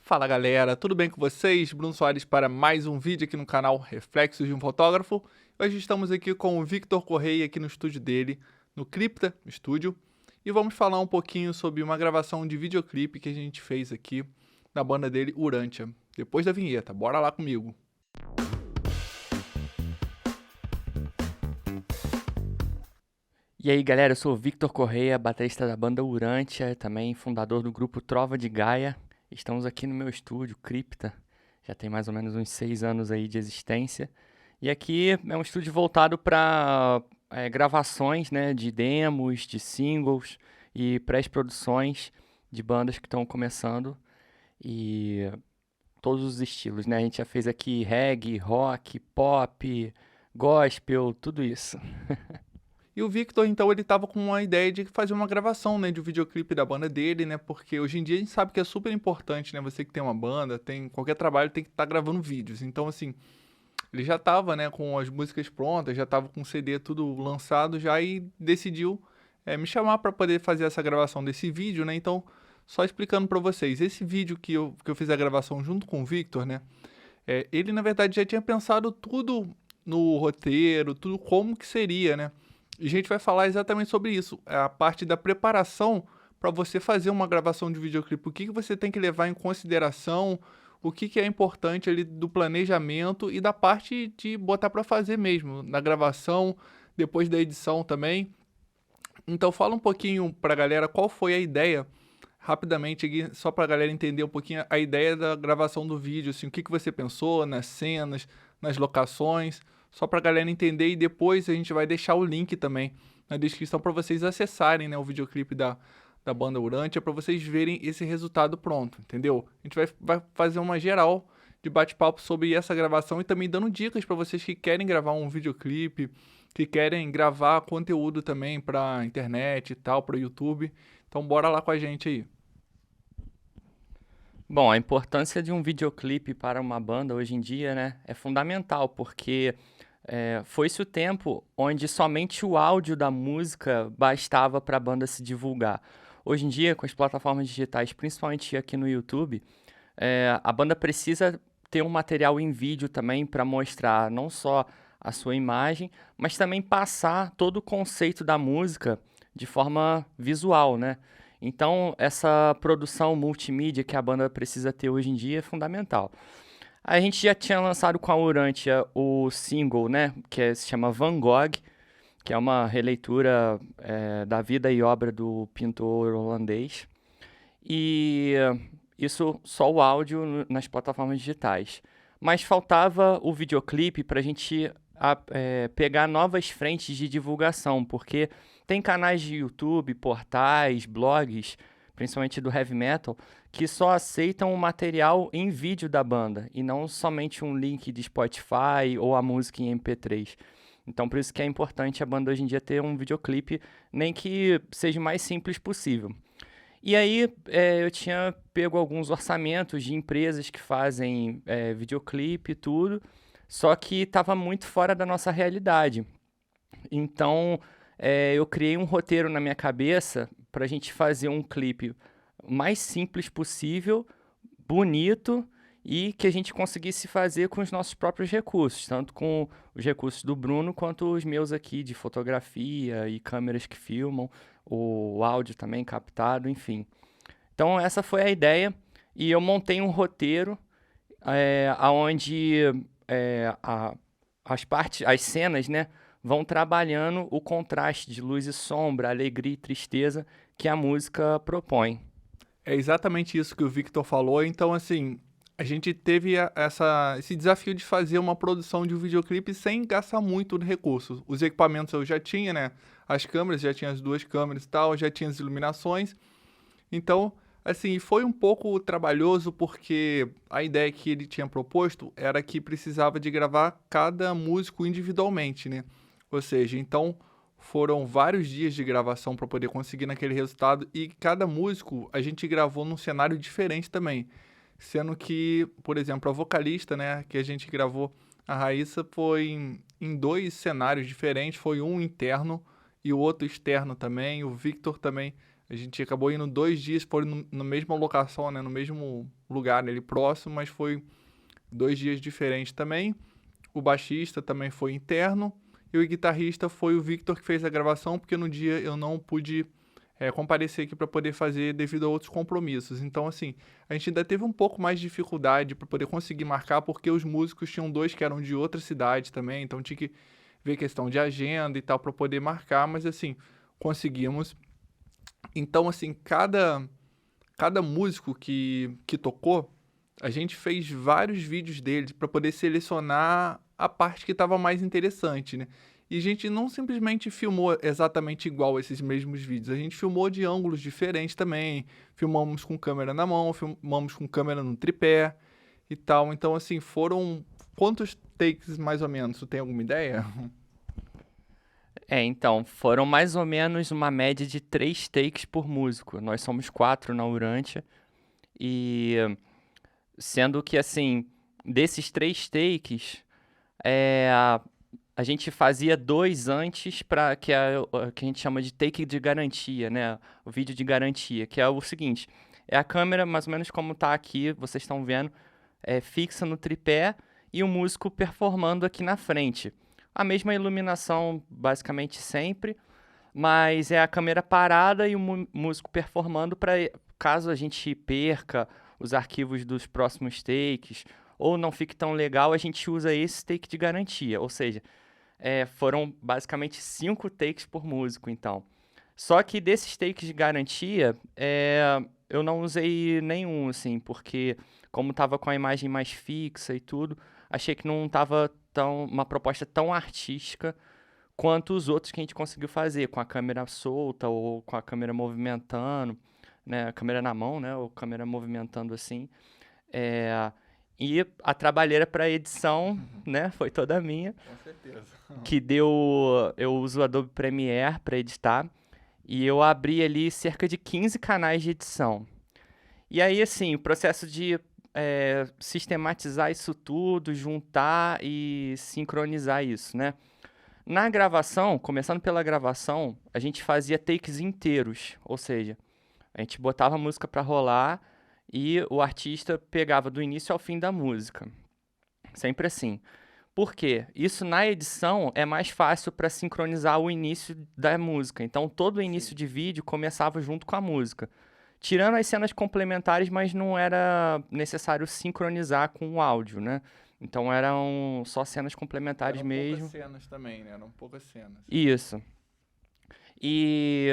Fala galera, tudo bem com vocês? Bruno Soares para mais um vídeo aqui no canal Reflexos de um Fotógrafo. Hoje estamos aqui com o Victor Correia aqui no estúdio dele, no Cripta Studio, e vamos falar um pouquinho sobre uma gravação de videoclipe que a gente fez aqui na banda dele, Urantia. Depois da vinheta, bora lá comigo. E aí galera, eu sou o Victor Correia, baterista da banda Urantia, também fundador do grupo Trova de Gaia. Estamos aqui no meu estúdio, Cripta, já tem mais ou menos uns 6 anos aí de existência. E aqui é um estúdio voltado para gravações, né, de demos, de singles e pré-produções de bandas que estão começando. E todos os estilos, né? A gente já fez aqui reggae, rock, pop, gospel, tudo isso. E o Victor, então, ele tava com uma ideia de fazer uma gravação, né, de um videoclipe da banda dele, né, porque hoje em dia a gente sabe que é super importante, né, você que tem uma banda, tem qualquer trabalho, tem que estar gravando vídeos. Então, assim, ele já tava, né, com as músicas prontas, já tava com o CD tudo lançado já e decidiu me chamar para poder fazer essa gravação desse vídeo, né. Então, só explicando para vocês, esse vídeo que eu fiz a gravação junto com o Victor, né, ele na verdade já tinha pensado tudo no roteiro, tudo como que seria, né. E a gente vai falar exatamente sobre isso, a parte da preparação para você fazer uma gravação de videoclipe. O que você tem que levar em consideração, o que é importante ali do planejamento e da parte de botar para fazer mesmo, na gravação, depois da edição também. Então fala um pouquinho para a galera qual foi a ideia, rapidamente aqui, só para a galera entender um pouquinho a ideia da gravação do vídeo, assim, o que você pensou nas cenas, nas locações, só para a galera entender, e depois a gente vai deixar o link também na descrição para vocês acessarem, né, o videoclipe da banda Urantia, para vocês verem esse resultado pronto, entendeu? A gente vai fazer uma geral de bate-papo sobre essa gravação e também dando dicas para vocês que querem gravar um videoclipe, que querem gravar conteúdo também para internet e tal, para o YouTube. Então bora lá com a gente aí. Bom, a importância de um videoclipe para uma banda hoje em dia, né, é fundamental, porque foi-se o tempo onde somente o áudio da música bastava para a banda se divulgar. Hoje em dia, com as plataformas digitais, principalmente aqui no YouTube, a banda precisa ter um material em vídeo também para mostrar não só a sua imagem, mas também passar todo o conceito da música de forma visual, né? Então, essa produção multimídia que a banda precisa ter hoje em dia é fundamental. A gente já tinha lançado com a Urantia o single, né, se chama Van Gogh, que é uma releitura da vida e obra do pintor holandês. E isso só o áudio nas plataformas digitais. Mas faltava o videoclipe para a gente pegar novas frentes de divulgação, porque tem canais de YouTube, portais, blogs, principalmente do heavy metal, que só aceitam o material em vídeo da banda e não somente um link de Spotify ou a música em MP3. Então, por isso que é importante a banda hoje em dia ter um videoclipe, nem que seja o mais simples possível. E aí, eu tinha pego alguns orçamentos de empresas que fazem videoclipe e tudo, só que estava muito fora da nossa realidade. Então, eu criei um roteiro na minha cabeça para a gente fazer um clipe mais simples possível, bonito e que a gente conseguisse fazer com os nossos próprios recursos, tanto com os recursos do Bruno quanto os meus aqui de fotografia e câmeras que filmam, o áudio também captado, enfim. Então essa foi a ideia e eu montei um roteiro onde as cenas, né, vão trabalhando o contraste de luz e sombra, alegria e tristeza que a música propõe. É exatamente isso que o Victor falou. Então, assim, a gente teve esse desafio de fazer uma produção de um videoclipe sem gastar muito recurso. Os equipamentos eu já tinha, né? As câmeras, já tinha as 2 câmeras e tal, já tinha as iluminações. Então, assim, foi um pouco trabalhoso porque a ideia que ele tinha proposto era que precisava de gravar cada músico individualmente, né? Ou seja, então foram vários dias de gravação para poder conseguir naquele resultado e cada músico a gente gravou num cenário diferente também, sendo que, por exemplo, a vocalista, né, que a gente gravou, a Raíssa, foi em 2 cenários diferentes, foi um interno e o outro externo também. O Victor também A gente acabou indo 2 dias, foi na mesma locação, né? No mesmo lugar ali próximo, mas foi 2 dias diferentes também. O baixista também foi interno. E o guitarrista foi o Victor que fez a gravação, porque no dia eu não pude comparecer aqui para poder fazer devido a outros compromissos. Então, assim, a gente ainda teve um pouco mais de dificuldade para poder conseguir marcar, porque os músicos tinham 2 que eram de outra cidade também, então tinha que ver questão de agenda e tal para poder marcar, mas assim, conseguimos. Então, assim, cada músico que tocou, a gente fez vários vídeos deles para poder selecionar a parte que estava mais interessante, né? E a gente não simplesmente filmou exatamente igual esses mesmos vídeos, a gente filmou de ângulos diferentes também, filmamos com câmera na mão, filmamos com câmera no tripé e tal. Então, assim, foram quantos takes mais ou menos? Tu tem alguma ideia? Então, foram mais ou menos uma média de 3 takes por músico. Nós somos 4 na Urantia. E sendo que, assim, desses 3 takes, a gente fazia 2 antes, que é o que a gente chama de take de garantia, né? O vídeo de garantia, que é o seguinte: é a câmera, mais ou menos como tá aqui, vocês estão vendo, fixa no tripé e o músico performando aqui na frente. A mesma iluminação, basicamente sempre, mas é a câmera parada e o músico performando para caso a gente perca os arquivos dos próximos takes ou não fique tão legal, a gente usa esse take de garantia. Ou seja, foram basicamente 5 takes por músico, então. Só que desses takes de garantia, eu não usei nenhum, assim, porque como tava com a imagem mais fixa e tudo, achei que não tava uma proposta tão artística quanto os outros que a gente conseguiu fazer, com a câmera solta ou com a câmera movimentando, né, a câmera na mão, né, ou câmera movimentando assim. E a trabalheira para edição, né, foi toda minha. Com certeza. Eu uso o Adobe Premiere para editar, e eu abri ali cerca de 15 canais de edição. E aí, assim, o processo de sistematizar isso tudo, juntar e sincronizar isso, né? Na gravação, começando pela gravação, a gente fazia takes inteiros, ou seja, a gente botava a música para rolar e o artista pegava do início ao fim da música. Sempre assim. Por quê? Isso na edição é mais fácil para sincronizar o início da música. Então, todo o início de vídeo começava junto com a música. Tirando as cenas complementares, mas não era necessário sincronizar com o áudio, né? Então eram só cenas complementares Eram mesmo. poucas cenas também, né? Eram poucas cenas. Isso. E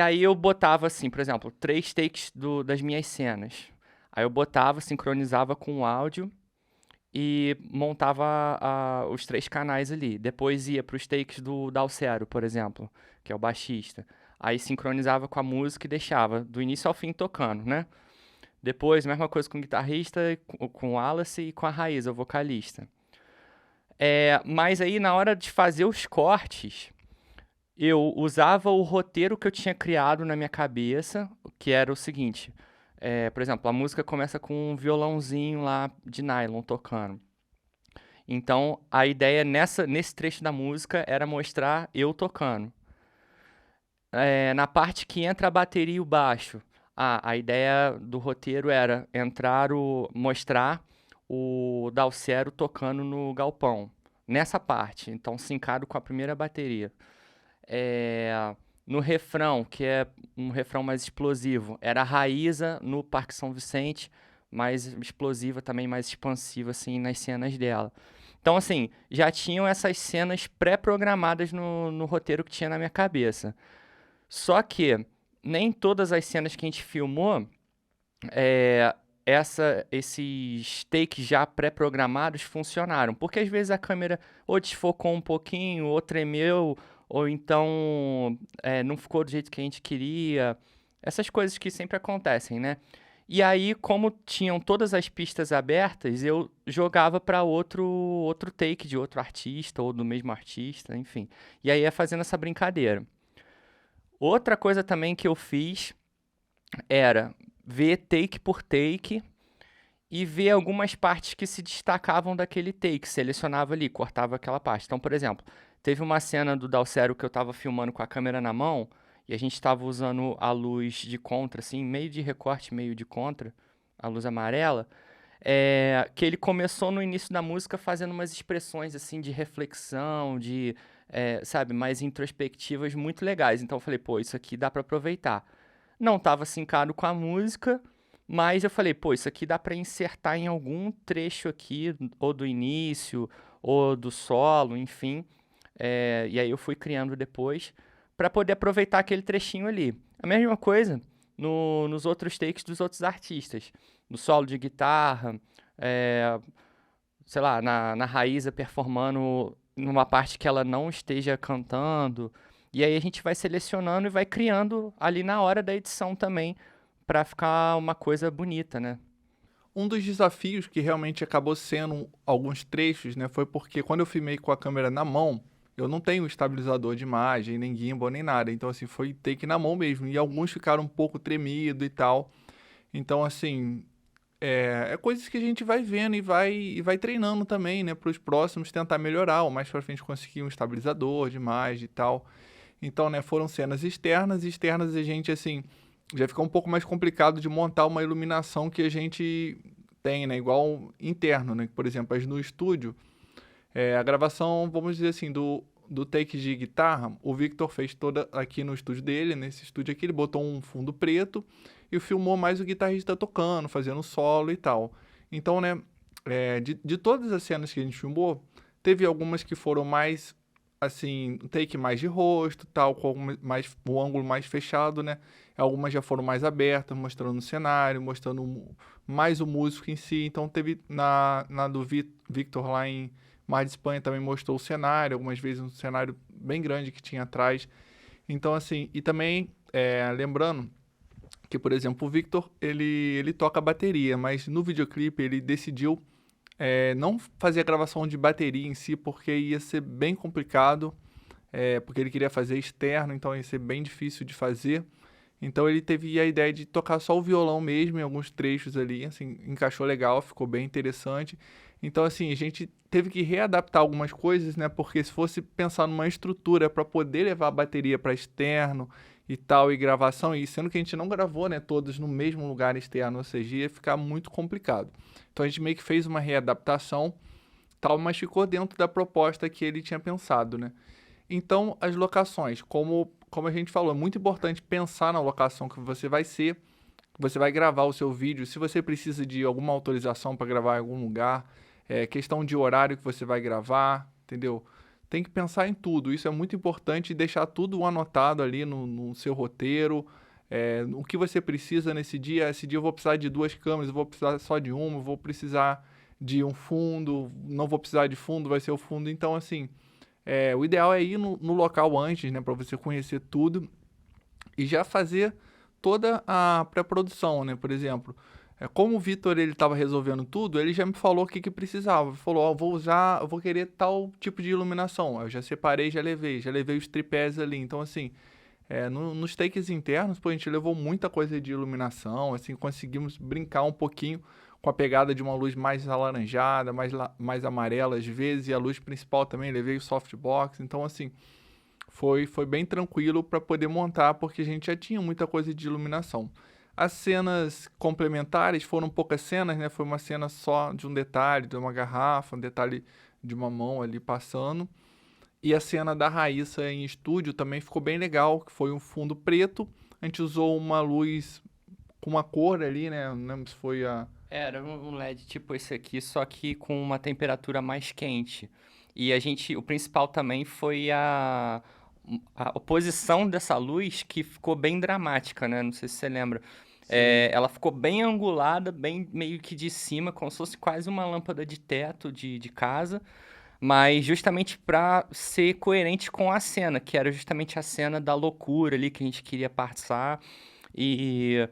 aí eu botava assim, por exemplo, 3 takes das minhas cenas. Aí eu botava, sincronizava com o áudio e montava os 3 canais ali. Depois ia para os takes do Dalcero, por exemplo, que é o baixista. Aí sincronizava com a música e deixava do início ao fim tocando, né? Depois, mesma coisa com o guitarrista, com o Wallace e com a Raíza, o vocalista. Mas aí, na hora de fazer os cortes, eu usava o roteiro que eu tinha criado na minha cabeça, que era o seguinte. Por exemplo, a música começa com um violãozinho lá de nylon tocando. Então, a ideia nesse trecho da música era mostrar eu tocando. Na parte que entra a bateria e o baixo, a ideia do roteiro era mostrar o Dalcero tocando no galpão. Nessa parte, então sincado com a primeira bateria. No refrão, que é um refrão mais explosivo, era a Raíza no Parque São Vicente, mais explosiva também, mais expansiva assim nas cenas dela. Então, assim, já tinham essas cenas pré-programadas no roteiro que tinha na minha cabeça. Só que nem todas as cenas que a gente filmou, esses takes já pré-programados funcionaram. Porque às vezes a câmera ou desfocou um pouquinho, ou tremeu, ou então não ficou do jeito que a gente queria. Essas coisas que sempre acontecem, né? E aí, como tinham todas as pistas abertas, eu jogava para outro take de outro artista, ou do mesmo artista, enfim. E aí ia fazendo essa brincadeira. Outra coisa também que eu fiz era ver take por take e ver algumas partes que se destacavam daquele take. Selecionava ali, cortava aquela parte. Então, por exemplo, teve uma cena do Dalcero que eu estava filmando com a câmera na mão e a gente estava usando a luz de contra, assim, meio de recorte, meio de contra, a luz amarela, que ele começou no início da música fazendo umas expressões, assim, de reflexão, sabe, mais introspectivas, muito legais. Então eu falei, pô, isso aqui dá pra aproveitar. Não estava sincado com a música, mas eu falei, pô, isso aqui dá pra insertar em algum trecho aqui, ou do início, ou do solo, enfim. E aí eu fui criando depois para poder aproveitar aquele trechinho ali. A mesma coisa nos outros takes dos outros artistas. No solo de guitarra, é, sei lá, na Raíza performando numa parte que ela não esteja cantando. E aí a gente vai selecionando e vai criando ali na hora da edição também, para ficar uma coisa bonita, né? Um dos desafios que realmente acabou sendo alguns trechos, né, foi porque quando eu filmei com a câmera na mão, eu não tenho estabilizador de imagem, nem gimbal, nem nada. Então, assim, foi take na mão mesmo. E alguns ficaram um pouco tremido e tal. Então, assim, é coisas que a gente vai vendo e vai treinando também, né, para os próximos tentar melhorar, ou mais pra frente conseguir um estabilizador de imagem e tal. Então, né, foram cenas externas, e externas a gente, assim, já fica um pouco mais complicado de montar uma iluminação que a gente tem, né, igual interno, né, por exemplo, as no estúdio, a gravação, vamos dizer assim, do take de guitarra, o Victor fez toda aqui no estúdio dele, nesse estúdio aqui, ele botou um fundo preto e filmou mais o guitarrista tocando, fazendo solo e tal. Então, né, de todas as cenas que a gente filmou, teve algumas que foram mais, assim, um take mais de rosto, tal, com mais, o ângulo mais fechado, né? Algumas já foram mais abertas, mostrando o cenário, mostrando mais o músico em si. Então, teve na do Victor lá em Mar de Espanha também mostrou o cenário, algumas vezes um cenário bem grande que tinha atrás. Então, assim, e também, lembrando que, por exemplo, o Victor, ele toca bateria, mas no videoclipe ele decidiu não fazer a gravação de bateria em si, porque ia ser bem complicado, porque ele queria fazer externo, então ia ser bem difícil de fazer. Então ele teve a ideia de tocar só o violão mesmo em alguns trechos ali, assim, encaixou legal, ficou bem interessante. Então, assim, a gente teve que readaptar algumas coisas, né? Porque se fosse pensar numa estrutura para poder levar a bateria para externo e tal, e gravação, e sendo que a gente não gravou, né, todos no mesmo lugar externo, ou seja, ia ficar muito complicado. Então a gente meio que fez uma readaptação, tal, mas ficou dentro da proposta que ele tinha pensado, né? Então, as locações, como a gente falou, é muito importante pensar na locação que você vai ser, que você vai gravar o seu vídeo, se você precisa de alguma autorização para gravar em algum lugar, questão de horário que você vai gravar, entendeu? Tem que pensar em tudo, isso é muito importante e deixar tudo anotado ali no seu roteiro, o que você precisa nesse dia. Esse dia eu vou precisar de 2 câmeras, eu vou precisar só de uma, eu vou precisar de um fundo, não vou precisar de fundo, vai ser o fundo. Então, assim, o ideal é ir no local antes, né, para você conhecer tudo e já fazer toda a pré-produção, né? Por exemplo, como o Vitor ele estava resolvendo tudo, ele já me falou o que que precisava. Ele falou, ó, eu vou querer tal tipo de iluminação. Eu já separei, já levei os tripés ali. Então, assim, nos takes internos, pô, a gente levou muita coisa de iluminação, assim, conseguimos brincar um pouquinho com a pegada de uma luz mais alaranjada, mais amarela às vezes, e a luz principal também, levei o softbox. Então, assim, foi bem tranquilo para poder montar, porque a gente já tinha muita coisa de iluminação. As cenas complementares foram poucas cenas, né? Foi uma cena só de um detalhe, de uma garrafa, um detalhe de uma mão ali passando. E a cena da Raíssa em estúdio também ficou bem legal, que foi um fundo preto. A gente usou uma luz com uma cor ali, né? Não lembro se foi a... Era um LED tipo esse aqui, só que com uma temperatura mais quente. E o principal também foi a oposição dessa luz, que ficou bem dramática, né? Não sei se você lembra. Sim. Ela ficou bem angulada, bem meio que de cima, como se fosse quase uma lâmpada de teto de casa, mas justamente para ser coerente com a cena, que era justamente a cena da loucura ali que a gente queria passar. E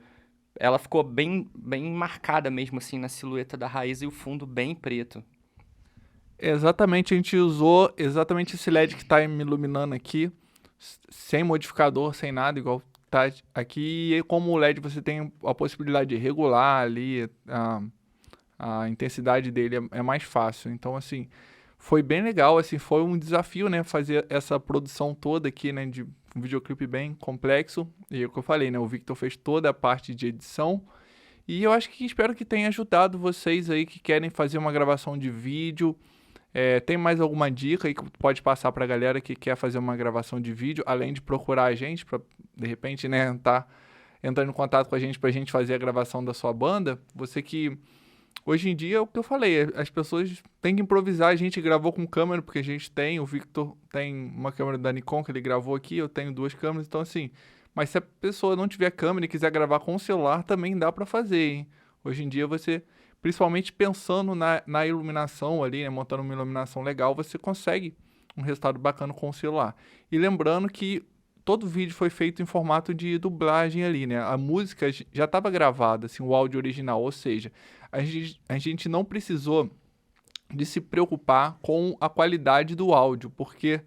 ela ficou bem, bem marcada mesmo, assim, na silhueta da raiz e o fundo bem preto. Exatamente, a gente usou exatamente esse LED que está me iluminando aqui, sem modificador, sem nada, igual tá aqui. E como o LED você tem a possibilidade de regular ali a intensidade dele, é mais fácil. Então, assim, foi bem legal, assim, foi um desafio, né, fazer essa produção toda aqui, né, um videoclipe bem complexo. E é o que eu falei, né? O Victor fez toda a parte de edição. E eu acho que espero que tenha ajudado vocês aí que querem fazer uma gravação de vídeo. Tem mais alguma dica aí que pode passar pra galera que quer fazer uma gravação de vídeo, além de procurar a gente pra, de repente, né, tá entrando em contato com a gente pra gente fazer a gravação da sua banda? Você que hoje em dia é o que eu falei, as pessoas têm que improvisar. A gente gravou com câmera, porque a gente tem, o Victor tem uma câmera da Nikon que ele gravou aqui, eu tenho 2 câmeras, então assim, mas se a pessoa não tiver câmera e quiser gravar com o celular, também dá pra fazer, hein? Hoje em dia você, principalmente pensando na iluminação ali, né, montando uma iluminação legal, você consegue um resultado bacana com o celular. E lembrando que todo vídeo foi feito em formato de dublagem ali, né? A música já estava gravada, assim, o áudio original, ou seja, a gente não precisou de se preocupar com a qualidade do áudio, porque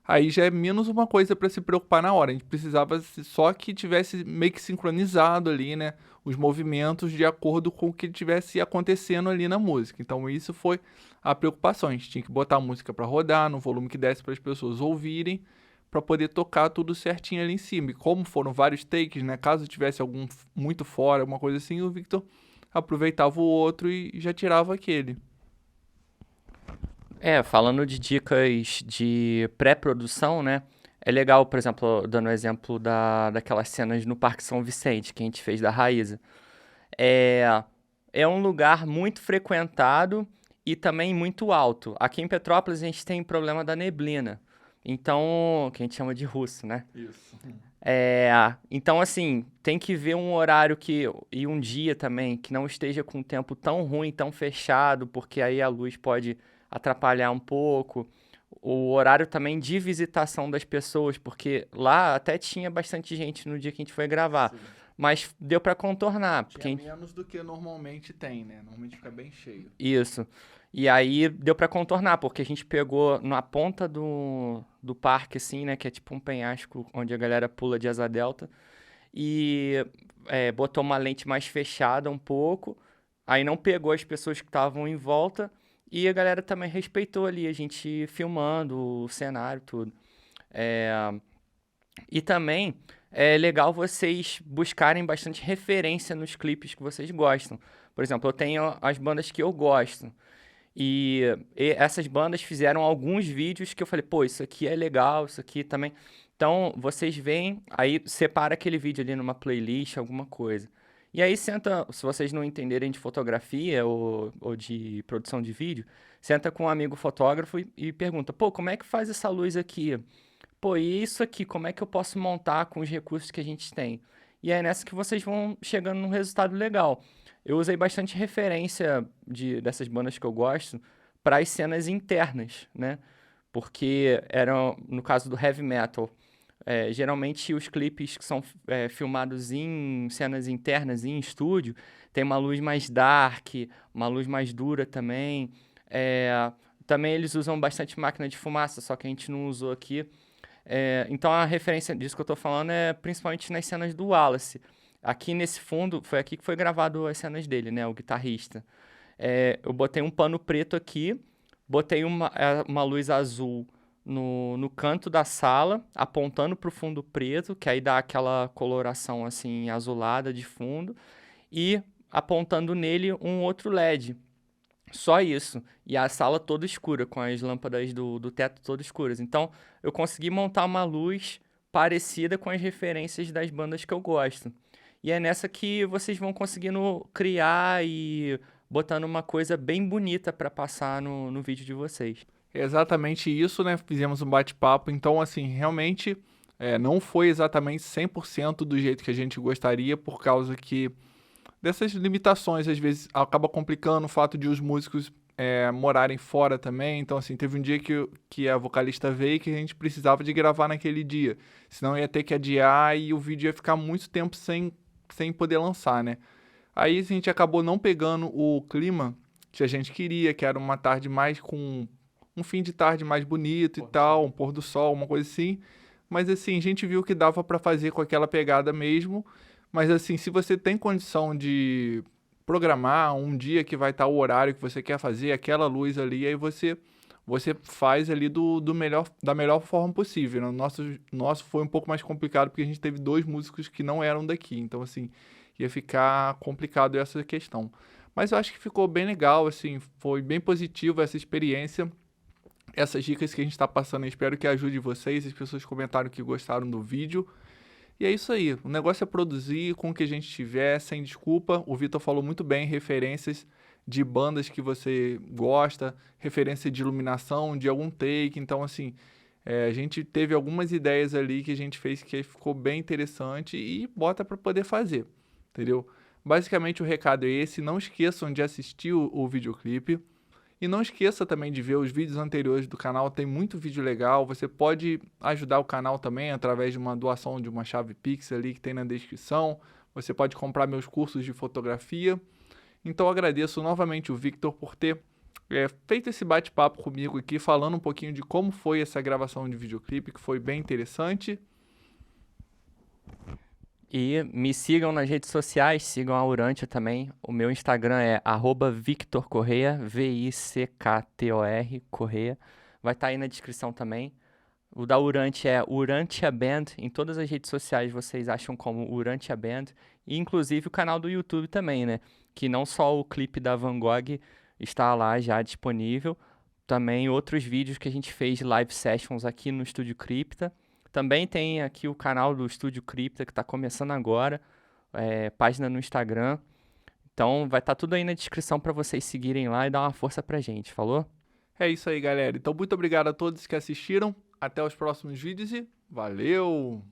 aí já é menos uma coisa para se preocupar na hora. A gente precisava só que tivesse meio que sincronizado ali, né, os movimentos de acordo com o que tivesse acontecendo ali na música. Então isso foi a preocupação. A gente tinha que botar a música para rodar no volume que desse para as pessoas ouvirem, para poder tocar tudo certinho ali em cima. E como foram vários takes, né, caso tivesse algum muito fora, alguma coisa assim, o Victor aproveitava o outro e já tirava aquele. Falando de dicas de pré-produção, né? É legal, por exemplo, dando o exemplo daquelas cenas no Parque São Vicente que a gente fez da Raíza. É, é um lugar muito frequentado e também muito alto. Aqui em Petrópolis a gente tem problema da neblina, então, que a gente chama de russo, né? Isso. Então, assim, tem que ver um horário e um dia também que não esteja com o tempo tão ruim, tão fechado, porque aí a luz pode atrapalhar um pouco. O horário também de visitação das pessoas, porque lá até tinha bastante gente no dia que a gente foi gravar, Sim. mas deu para contornar, porque Tinha menos do que normalmente tem, né? Normalmente fica bem cheio. isso. E aí deu para contornar, porque a gente pegou na ponta do parque, assim, né? Que é tipo um penhasco onde a galera pula de asa delta. E botou uma lente mais fechada um pouco. Aí não pegou as pessoas que estavam em volta. E a galera também respeitou ali, a gente filmando o cenário, tudo. É, E também é legal vocês buscarem bastante referência nos clipes que vocês gostam. Por exemplo, eu tenho as bandas que eu gosto. E essas bandas fizeram alguns vídeos que eu falei, pô, isso aqui é legal, isso aqui também. Então, vocês veem, aí separa aquele vídeo ali numa playlist, alguma coisa. E aí senta, se vocês não entenderem de fotografia ou de produção de vídeo, senta com um amigo fotógrafo e pergunta, pô, como é que faz essa luz aqui? Pô, e isso aqui, como é que eu posso montar com os recursos que a gente tem? E é nessa que vocês vão chegando num resultado legal. Eu usei bastante referência dessas bandas que eu gosto para as cenas internas, né? Porque eram, no caso do heavy metal, geralmente os clipes que são filmados em cenas internas, em estúdio, tem uma luz mais dark, uma luz mais dura também. Também eles usam bastante máquina de fumaça, só que a gente não usou aqui. Então a referência disso que eu tô falando é principalmente nas cenas do Wallace. Aqui nesse fundo, foi aqui que foi gravado as cenas dele, né? O guitarrista. Eu botei um pano preto aqui, botei uma luz azul no canto da sala, apontando para o fundo preto, que aí dá aquela coloração assim azulada de fundo, e apontando nele um outro LED. Só isso. E a sala toda escura, com as lâmpadas do teto todas escuras. Então, eu consegui montar uma luz parecida com as referências das bandas que eu gosto. E é nessa que vocês vão conseguindo criar e botando uma coisa bem bonita para passar no vídeo de vocês. É exatamente isso, né? Fizemos um bate-papo, então, assim, realmente não foi exatamente 100% do jeito que a gente gostaria, por causa que dessas limitações, às vezes, acaba complicando o fato de os músicos morarem fora também. Então, assim, teve um dia que a vocalista veio que a gente precisava de gravar naquele dia, senão ia ter que adiar e o vídeo ia ficar muito tempo sem poder lançar, né? Aí a gente acabou não pegando o clima que a gente queria, que era uma tarde mais com um fim de tarde mais bonito e tal, um pôr do sol, uma coisa assim. Mas assim, a gente viu que dava pra fazer com aquela pegada mesmo. Mas assim, se você tem condição de programar um dia que vai estar o horário que você quer fazer, aquela luz ali, aí você você faz ali da melhor forma possível, né? O nosso foi um pouco mais complicado porque a gente teve 2 músicos que não eram daqui, então assim, ia ficar complicado essa questão. Mas eu acho que ficou bem legal, assim, foi bem positivo essa experiência. Essas dicas que a gente está passando, eu espero que ajude vocês. As pessoas comentaram que gostaram do vídeo. E é isso aí. O negócio é produzir com o que a gente tiver, sem desculpa. O Vitor falou muito bem, referências de bandas que você gosta, referência de iluminação, de algum take. Então, assim, a gente teve algumas ideias ali que a gente fez que ficou bem interessante e bota para poder fazer, entendeu? Basicamente, o recado é esse. Não esqueçam de assistir o videoclipe. E não esqueça também de ver os vídeos anteriores do canal, tem muito vídeo legal. Você pode ajudar o canal também através de uma doação de uma chave Pix ali que tem na descrição. Você pode comprar meus cursos de fotografia. Então agradeço novamente o Victor por ter feito esse bate-papo comigo aqui, falando um pouquinho de como foi essa gravação de videoclipe, que foi bem interessante. E me sigam nas redes sociais, sigam a Urantia também. O meu Instagram é @VictorCorreia, VICKTOR, Correia. Vai estar aí na descrição também. O da Urantia é Urantia Band. Em todas as redes sociais vocês acham como Urantia Band. E inclusive o canal do YouTube também, né? Que não só o clipe da Van Gogh está lá já disponível. Também outros vídeos que a gente fez de live sessions aqui no Estúdio Cripta. Também tem aqui o canal do Estúdio Cripta, que está começando agora, página no Instagram. Então vai estar tudo aí na descrição para vocês seguirem lá e dar uma força pra gente, falou? É isso aí, galera. Então muito obrigado a todos que assistiram. Até os próximos vídeos e valeu!